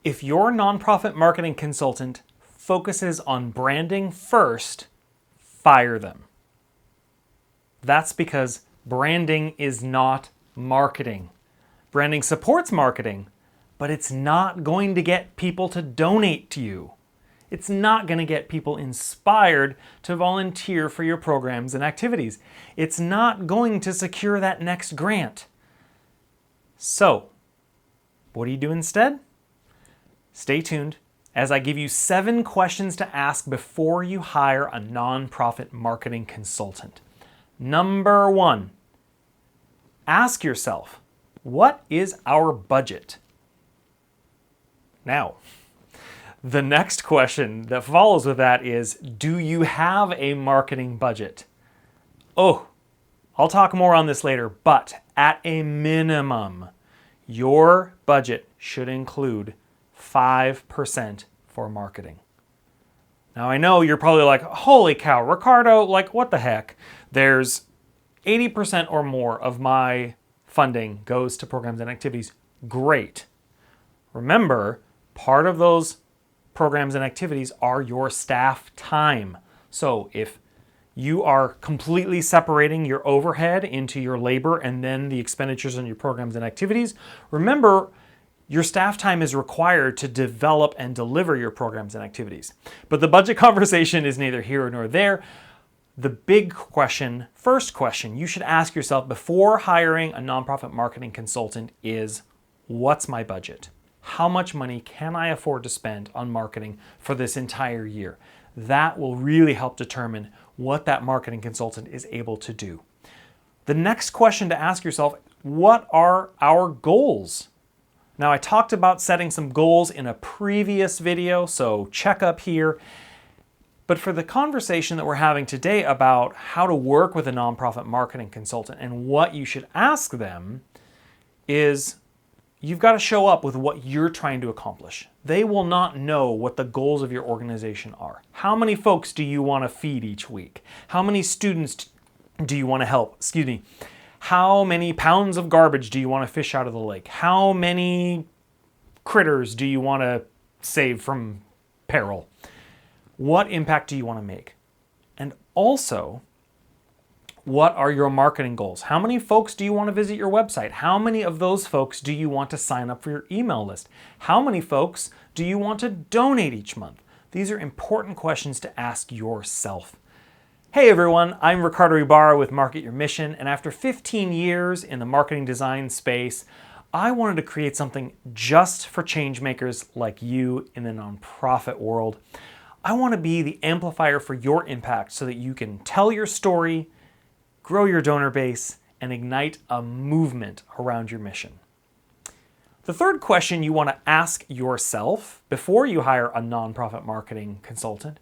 If your nonprofit marketing consultant focuses on branding first, fire them. That's because branding is not marketing. Branding supports marketing, but it's not going to get people to donate to you. It's not going to get people inspired to volunteer for your programs and activities. It's not going to secure that next grant. So, what do you do instead? Stay tuned as I give you 7 questions to ask before you hire a nonprofit marketing consultant. Number 1, ask yourself, what is our budget? Now, the next question that follows with that is, do you have a marketing budget? Oh, I'll talk more on this later, but at a minimum, your budget should include 5% for marketing. Now I know you're probably like, holy cow, Ricardo, like what the heck? There's 80% or more of my funding goes to programs and activities. Great. Remember, part of those programs and activities are your staff time. So if you are completely separating your overhead into your labor and then the expenditures on your programs and activities, remember, your staff time is required to develop and deliver your programs and activities. But the budget conversation is neither here nor there. The big question, first question you should ask yourself before hiring a nonprofit marketing consultant is, what's my budget? How much money can I afford to spend on marketing for this entire year? That will really help determine what that marketing consultant is able to do. The next question to ask yourself, what are our goals? Now, I talked about setting some goals in a previous video, so check up here. But for the conversation that we're having today about how to work with a nonprofit marketing consultant and what you should ask them is, you've got to show up with what you're trying to accomplish. They will not know what the goals of your organization are. How many folks do you want to feed each week? How many students do you want to help? How many pounds of garbage do you want to fish out of the lake? How many critters do you want to save from peril? What impact do you want to make? And also, what are your marketing goals? How many folks do you want to visit your website? How many of those folks do you want to sign up for your email list? How many folks do you want to donate each month? These are important questions to ask yourself. Hey everyone, I'm Ricardo Ibarra with Market Your Mission, and after 15 years in the marketing design space, I wanted to create something just for change makers like you in the nonprofit world. I want to be the amplifier for your impact so that you can tell your story, grow your donor base, and ignite a movement around your mission. The third question you want to ask yourself before you hire a nonprofit marketing consultant,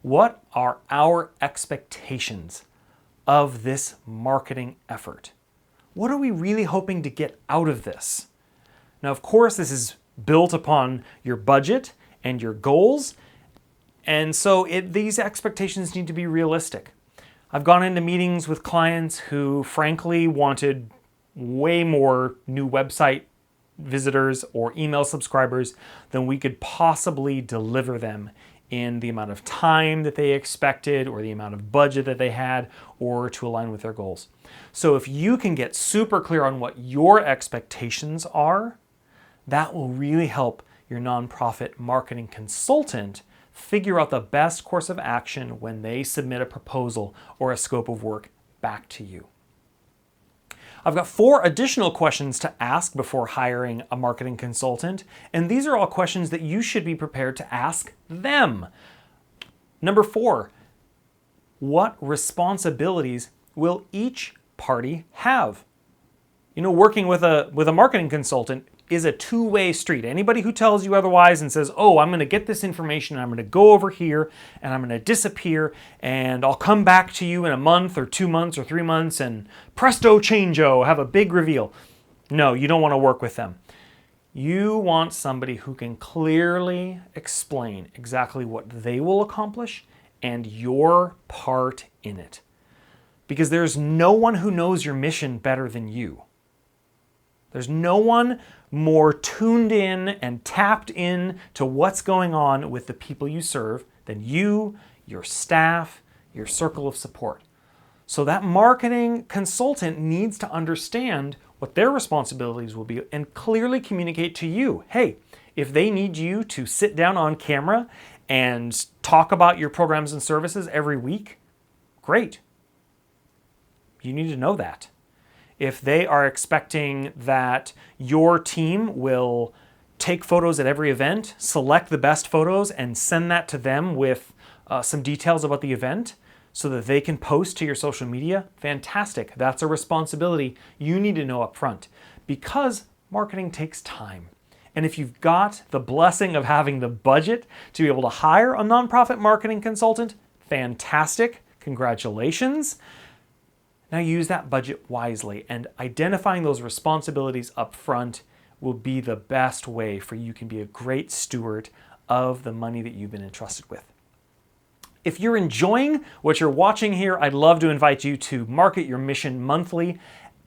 what are our expectations of this marketing effort? What are we really hoping to get out of this? Now, of course, this is built upon your budget and your goals, and so these expectations need to be realistic. I've gone into meetings with clients who frankly wanted way more new website visitors or email subscribers than we could possibly deliver them in the amount of time that they expected or the amount of budget that they had or to align with their goals. So if you can get super clear on what your expectations are, that will really help your nonprofit marketing consultant figure out the best course of action when they submit a proposal or a scope of work back to you. I've got 4 additional questions to ask before hiring a marketing consultant, and these are all questions that you should be prepared to ask them. Number 4, what responsibilities will each party have? You know, working with a marketing consultant is a two-way street. Anybody who tells you otherwise and says, oh, I'm going to get this information, and I'm going to go over here, and I'm going to disappear, and I'll come back to you in a month or 2 months or 3 months, and presto changeo, have a big reveal. No, you don't want to work with them. You want somebody who can clearly explain exactly what they will accomplish and your part in it. Because there's no one who knows your mission better than you. There's no one more tuned in and tapped in to what's going on with the people you serve than you, your staff, your circle of support. So that marketing consultant needs to understand what their responsibilities will be and clearly communicate to you, hey, if they need you to sit down on camera and talk about your programs and services every week, great. You need to know that. If they are expecting that your team will take photos at every event, select the best photos, and send that to them with some details about the event so that they can post to your social media, fantastic. That's a responsibility you need to know up front because marketing takes time. And if you've got the blessing of having the budget to be able to hire a nonprofit marketing consultant, fantastic, congratulations. Now use that budget wisely, and identifying those responsibilities up front will be the best way for you can be a great steward of the money that you've been entrusted with. If you're enjoying what you're watching here, I'd love to invite you to Market Your Mission Monthly.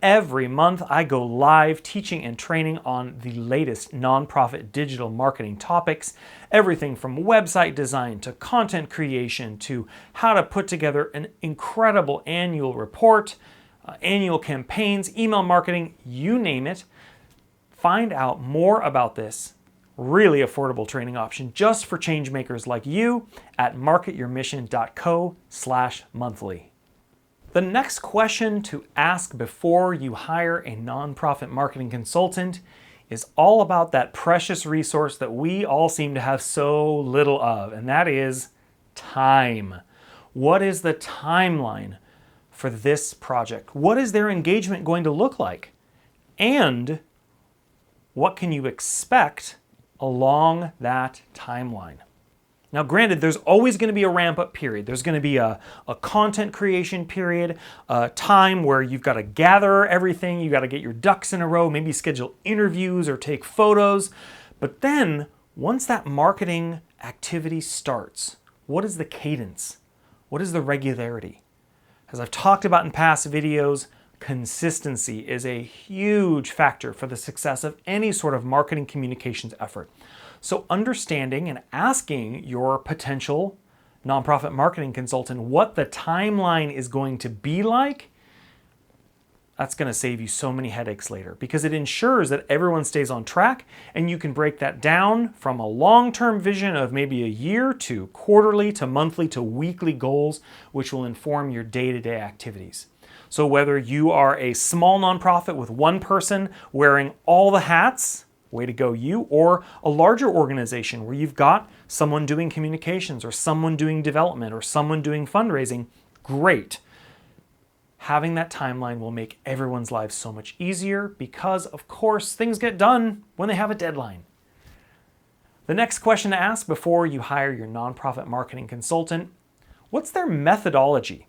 Every month I go live teaching and training on the latest nonprofit digital marketing topics, everything from website design to content creation to how to put together an incredible annual report, annual campaigns, email marketing, you name it. Find out more about this really affordable training option just for change makers like you at marketyourmission.co/monthly. The next question to ask before you hire a nonprofit marketing consultant is all about that precious resource that we all seem to have so little of, and that is time. What is the timeline for this project? What is their engagement going to look like? And what can you expect along that timeline? Now, granted, there's always going to be a ramp-up period. There's going to be a content creation period, a time where you've got to gather everything, you've got to get your ducks in a row, maybe schedule interviews or take photos. But then, once that marketing activity starts, what is the cadence? What is the regularity? As I've talked about in past videos, consistency is a huge factor for the success of any sort of marketing communications effort. So understanding and asking your potential nonprofit marketing consultant what the timeline is going to be like, that's going to save you so many headaches later because it ensures that everyone stays on track and you can break that down from a long-term vision of maybe a year to quarterly to monthly to weekly goals, which will inform your day-to-day activities. So whether you are a small nonprofit with one person wearing all the hats, way to go you, or a larger organization where you've got someone doing communications or someone doing development or someone doing fundraising, great. Having that timeline will make everyone's lives so much easier because, of course, things get done when they have a deadline. The next question to ask before you hire your nonprofit marketing consultant, what's their methodology?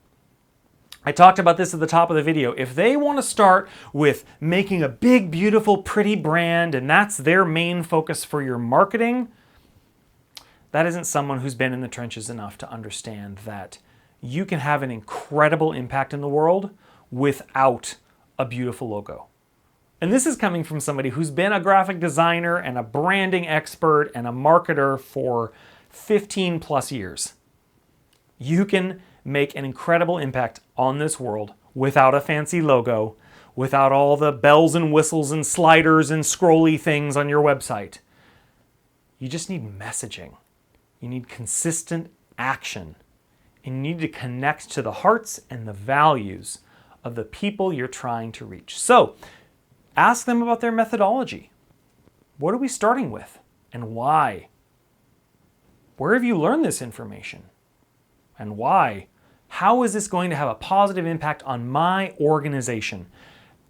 I talked about this at the top of the video. If they want to start with making a big, beautiful, pretty brand, and that's their main focus for your marketing, that isn't someone who's been in the trenches enough to understand that you can have an incredible impact in the world without a beautiful logo. And this is coming from somebody who's been a graphic designer and a branding expert and a marketer for 15 plus years. You can make an incredible impact on this world without a fancy logo, without all the bells and whistles and sliders and scrolly things on your website. You just need messaging. You need consistent action. And you need to connect to the hearts and the values of the people you're trying to reach. So, ask them about their methodology. What are we starting with and why? Where have you learned this information and why? How is this going to have a positive impact on my organization?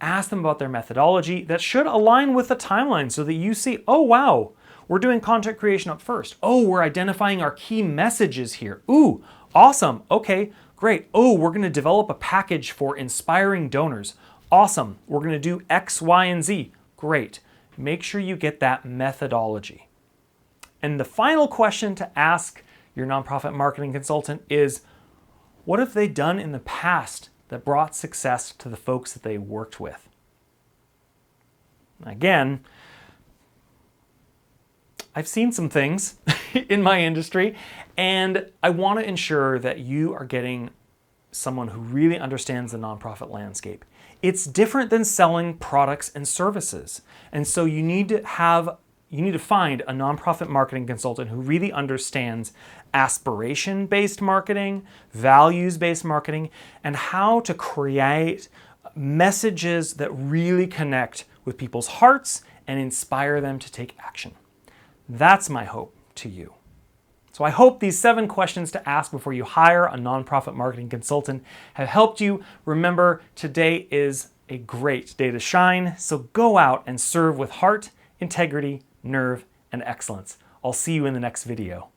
Ask them about their methodology that should align with the timeline so that you see, oh wow, we're doing content creation up first. Oh, we're identifying our key messages here. Ooh, awesome. Okay, great. Oh, we're going to develop a package for inspiring donors. Awesome. We're going to do X, Y, and Z. Great. Make sure you get that methodology. And the final question to ask your nonprofit marketing consultant is, what have they done in the past that brought success to the folks that they worked with? Again, I've seen some things in my industry, and I want to ensure that you are getting someone who really understands the nonprofit landscape. It's different than selling products and services. And so you need to find a nonprofit marketing consultant who really understands aspiration-based marketing, values-based marketing, and how to create messages that really connect with people's hearts and inspire them to take action. That's my hope to you. So I hope these 7 questions to ask before you hire a nonprofit marketing consultant have helped you. Remember, today is a great day to shine, so go out and serve with heart, integrity, nerve, and excellence. I'll see you in the next video.